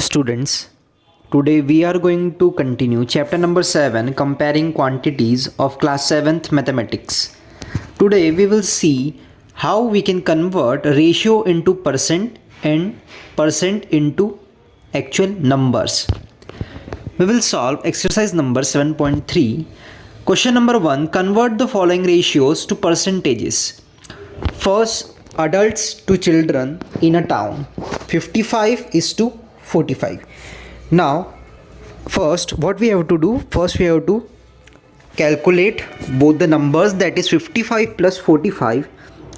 Students, today we are going to continue chapter number 7, comparing quantities of class 7th mathematics. Today we will see how we can convert ratio into percent and percent into actual numbers. We will solve exercise number 7.3. Question number 1, convert the following ratios to percentages. First, adults to children in a town, 55 is to 45. Now first what we have to do, first we have to calculate both the numbers, that is 55 plus 45.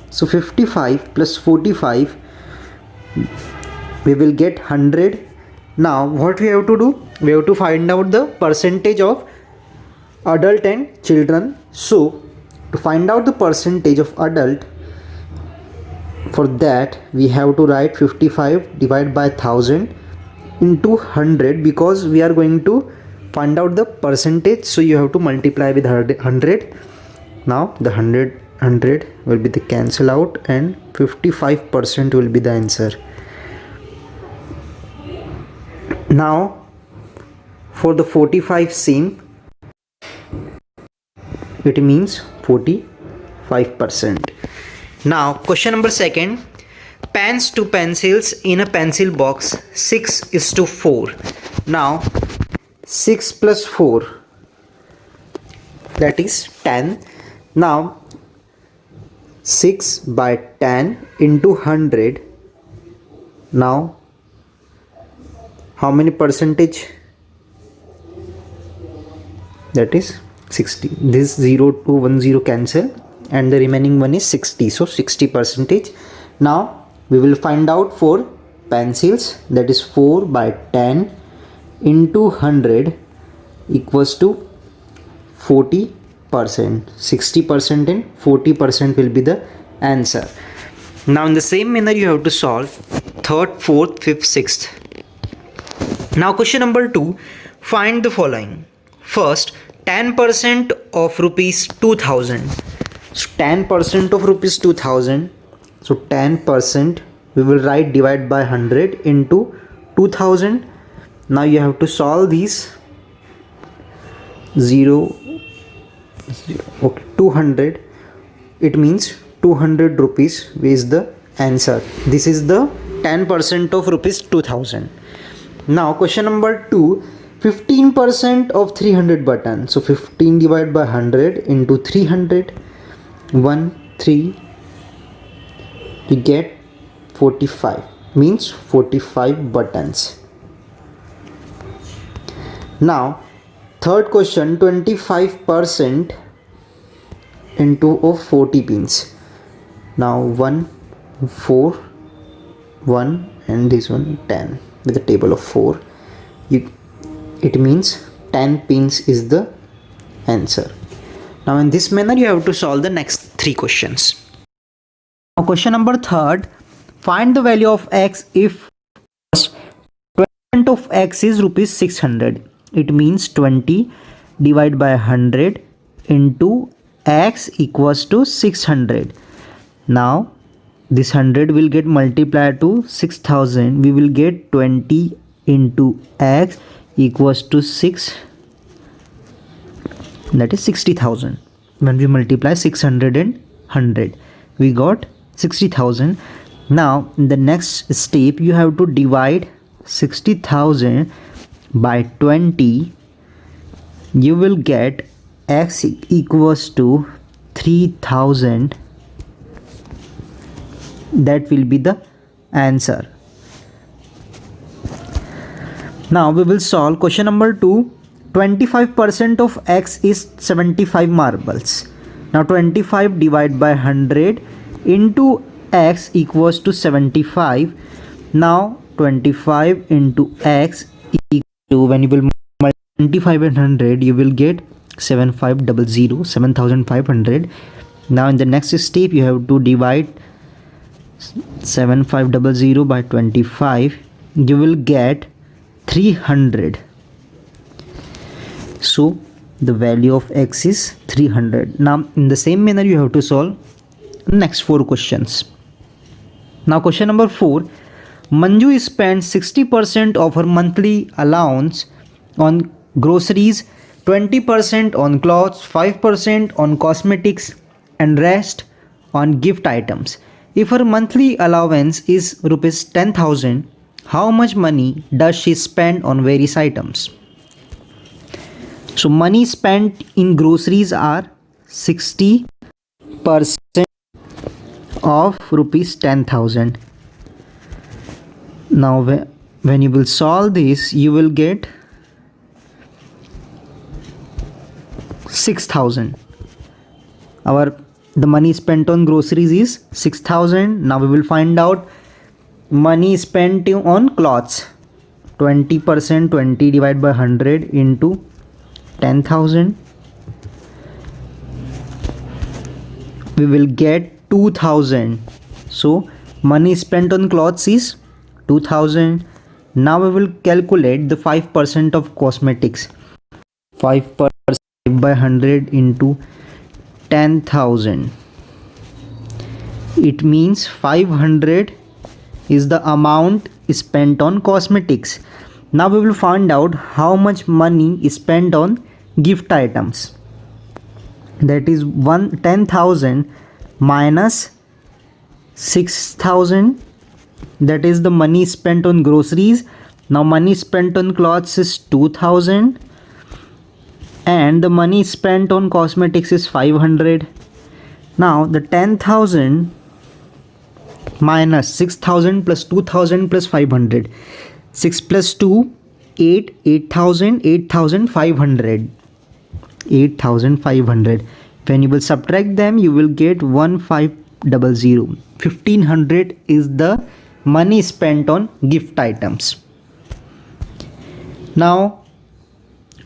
So 55 plus 45, we will get 100. Now what we have to do, we have to find out the percentage of adult and children. So to find out the percentage of adult, for that we have to write 55 divided by 1000 into 100, because we are going to find out the percentage, so you have to multiply with 100. Now the 100 will be the cancel out and 55% will be the answer. Now for the 45 same, it means 45%. Now question number 2, pens to pencils in a pencil box, 6 is to 4. Now 6 plus 4, that is 10. Now 6 by 10 into 100. Now how many percentage? That is 60. This 0 to 1 0 cancel and the remaining one is 60, so 60%. Now we will find out for pencils, that is 4 by 10 into 100 equals to 40%. 60% and 40% will be the answer. Now in the same manner you have to solve 3rd, 4th, 5th, 6th. Now question number 2, find the following. First, 10% of rupees 2000. So 10% of rupees 2000. So 10% we will write divide by 100 into 2000. Now you have to solve these 0, 0, okay, 200. It means 200 rupees is the answer. This is the 10% of rupees 2000. Now question number 2, 15% of 300 button. So 15 divided by 100 into 300, 1, 3, we get 45, means 45 buttons. Now third question, 25% into of 40 pins. Now 1, 4, 1 and this one 10 with a table of 4. It means 10 pins is the answer. Now in this manner you have to solve the next 3 questions. Now question number 3rd, find the value of x if 20% of x is rupees 600. It means 20 divided by 100 into x equals to 600. Now this 100 will get multiplied to 6000. We will get 20 into x equals to 6, that is 60,000. When we multiply 600 and 100, we got 60,000. Now in the next step you have to divide 60,000 by 20. You will get x equals to 3000. That will be the answer. Now we will solve question number 2. 25% of x is 75 marbles. Now 25 divided by 100 into x equals to 75. Now 25 into x equals to, when you will multiply 25 and 100, you will get 7500. Now in the next step you have to divide 7500 by 25. You will get 300. So the value of x is 300. Now in the same manner you have to solve next 4 questions. Now question number 4, Manju spends 60% of her monthly allowance on groceries, 20% on clothes, 5% on cosmetics, and rest on gift items. If her monthly allowance is rupees 10,000, how much money does she spend on various items? So money spent in groceries are 60% of rupees 10,000. Now when you will solve this, you will get 6,000. The money spent on groceries is 6,000. Now we will find out money spent on clothes. 20%, 20 divided by 100 into 10,000. We will get 2,000. So money spent on clothes is 2,000. Now we will calculate the 5% of cosmetics. 5% by 100 into 10,000. It means 500 is the amount spent on cosmetics. Now we will find out how much money is spent on gift items. That is 10,000 minus 6,000. That is the money spent on groceries. Now money spent on clothes is 2,000. And the money spent on cosmetics is 500. Now the 10,000 minus 6,000 plus 2,000 plus 500. 6 plus 2, 8, 8,000, 8,500. 8,500. When you will subtract them, you will get 1,500. 1,500 is the money spent on gift items. Now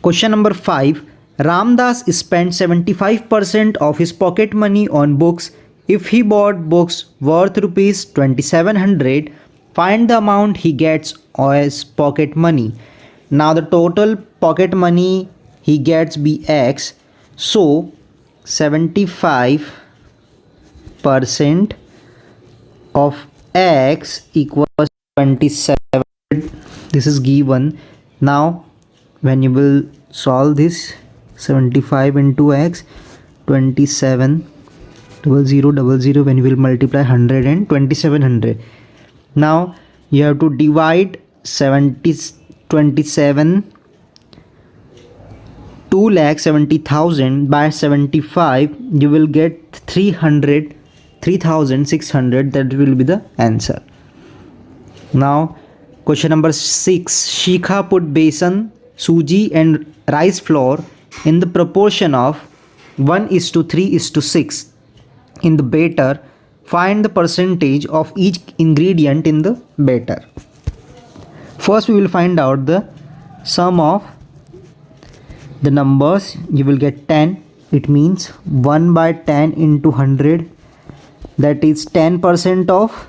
question number 5. Ramdas spent 75% of his pocket money on books. If he bought books worth rupees 2,700, find the amount he gets as pocket money. Now the total pocket money he gets be X. So 75% of X equals 27. This is given. Now when you will solve this, 75 into X, 27,000,000. When you will multiply 100 and 2,700. Now you have to divide 27 2,70,000 by 75. You will get 3,600. That will be the answer. Now question number 6. Shikha put besan, suji and rice flour in the proportion of 1:3:6 in the batter. Find the percentage of each ingredient in the batter. First we will find out the sum of the numbers. You will get 10. It means 1 by 10 into 100. That is 10% of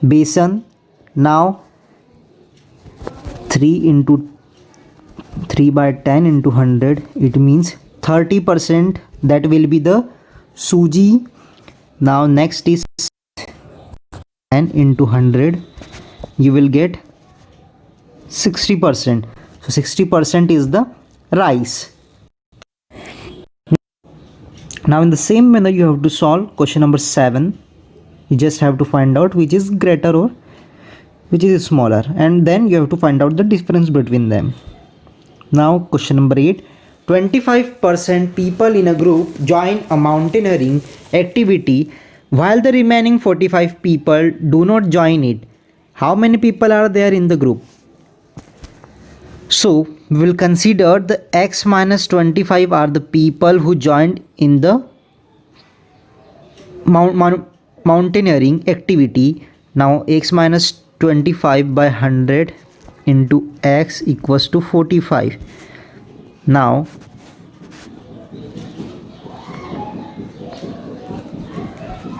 besan. Now 3 by 10 into 100. It means 30%. That will be the suji. Now next is 10 into 100. You will get 60%. So 60% is the rice. Now in the same manner you have to solve question number 7. You just have to find out which is greater or which is smaller, and then you have to find out the difference between them. Now question number 8. 25% people in a group join a mountaineering activity while the remaining 45 people do not join it. How many people are there in the group? So we will consider the X minus 25 are the people who joined in the mountaineering activity. Now X minus 25 by 100 into X equals to 45. Now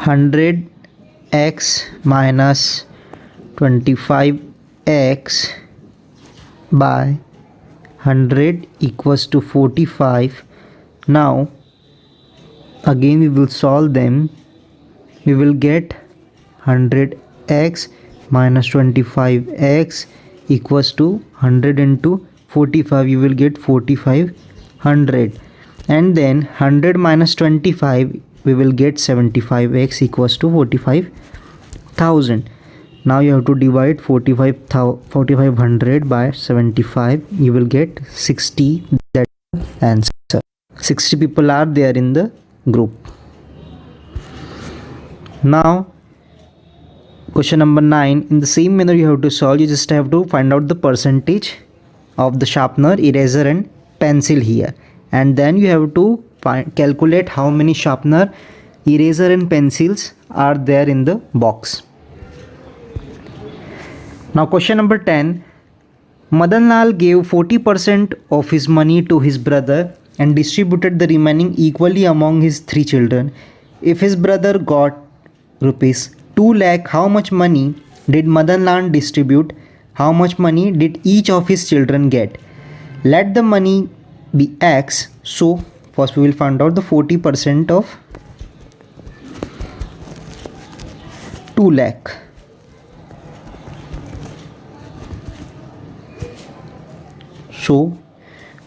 100x minus 25x by 100 equals to 45. Now again we will solve them. We will get 100x minus 25x equals to 100 into 45, you will get 4500, and then 100 minus 25, we will get 75x equals to 45,000. Now you have to divide 4500 by 75, you will get 60. That answer. 60 people are there in the group. Now question number 9, in the same manner you have to solve. You just have to find out the percentage of the sharpener, eraser and pencil here, and then you have to calculate how many sharpener, eraser and pencils are there in the box. Now question number 10, Madan Lal gave 40% of his money to his brother and distributed the remaining equally among his 3 children. If his brother got rupees 2 lakh, how much money did Madan Lal distribute? How much money did each of his children get? Let the money be X. So first we will find out the 40% of 2 lakh. So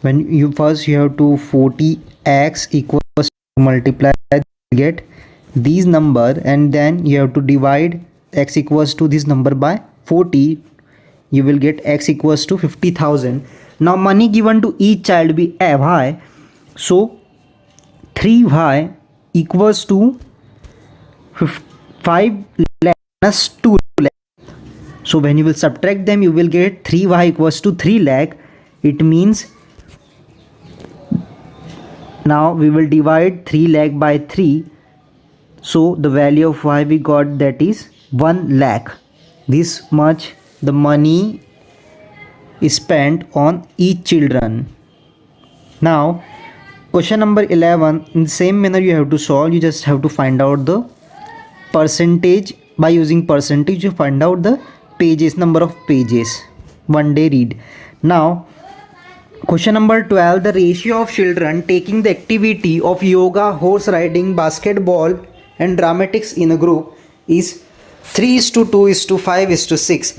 when you have to 40x equals to multiply, get these number, and then you have to divide x equals to this number by 40, you will get x equals to 50,000. Now money given to each child be y, so 3y equals to 5 lakh minus 2 lakh. So when you will subtract them, you will get 3y equals to 3 lakh. It means now we will divide 3 lakh by 3. So the value of y we got, that is 1 lakh. This much the money is spent on each children. Now question number 11, in the same manner you have to solve. You just have to find out the percentage. By using percentage you find out the pages, number of pages one day read. Now question number 12, the ratio of children taking the activity of yoga, horse riding, basketball and dramatics in a group is 3:2:5:6.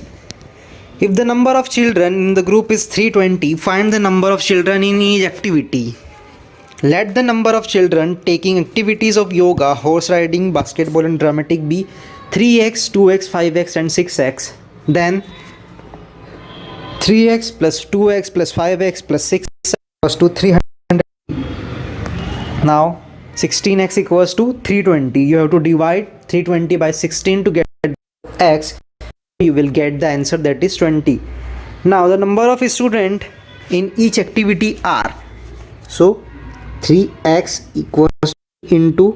If the number of children in the group is 320, find the number of children in each activity. Let the number of children taking activities of yoga, horse riding, basketball and dramatic be 3x, 2x, 5x and 6x. Then 3x plus 2x plus 5x plus 6x equals to 300. Now 16x equals to 320. You have to divide 320 by 16 to get x. You will get the answer, that is 20. Now the number of students in each activity are, so 3x equals into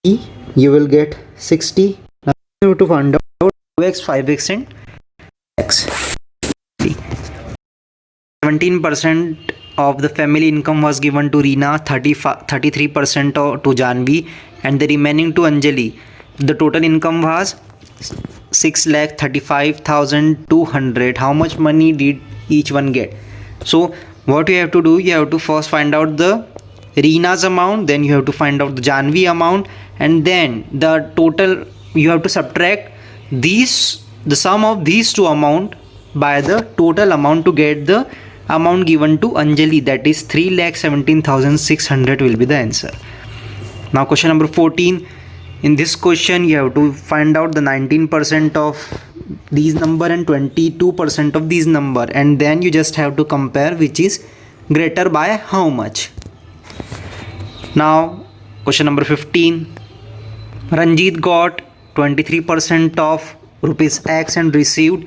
e, you will get 60. Now you have to find out 2x, 5x and x. 17% of the family income was given to Reena, 33% to Janvi and the remaining to Anjali. The total income was 6,35,200. How much money did each one get? So what you have to do, you have to first find out the Reena's amount, then you have to find out the Janvi amount, and then the total you have to subtract the sum of these two amount by the total amount to get the amount given to Anjali, that is 3,17,600 will be the answer. Now question number 14. In this question you have to find out the 19% of these number and 22% of these number, and then you just have to compare which is greater by how much. Now question number 15. Ranjit got 23% of rupees X and received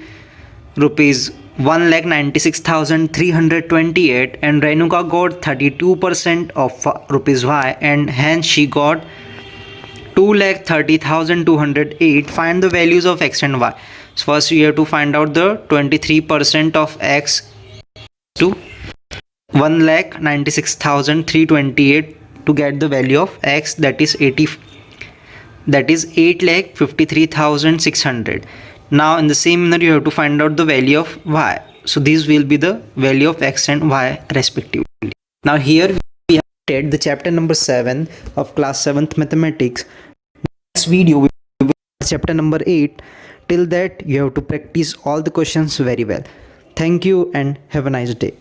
rupees 1,96,328, and Renuka got 32% of rupees Y, and hence she got 2,30,208. Find the values of X and Y. So first you have to find out the 23% of X to 1,96,328 to get the value of X, that is 8,53,600. Now in the same manner you have to find out the value of Y. So this will be the value of X and Y respectively. Now here we have completed the chapter number 7 of class 7th mathematics. Next video we will chapter number 8. Till that, you have to practice all the questions very well. Thank you and have a nice day.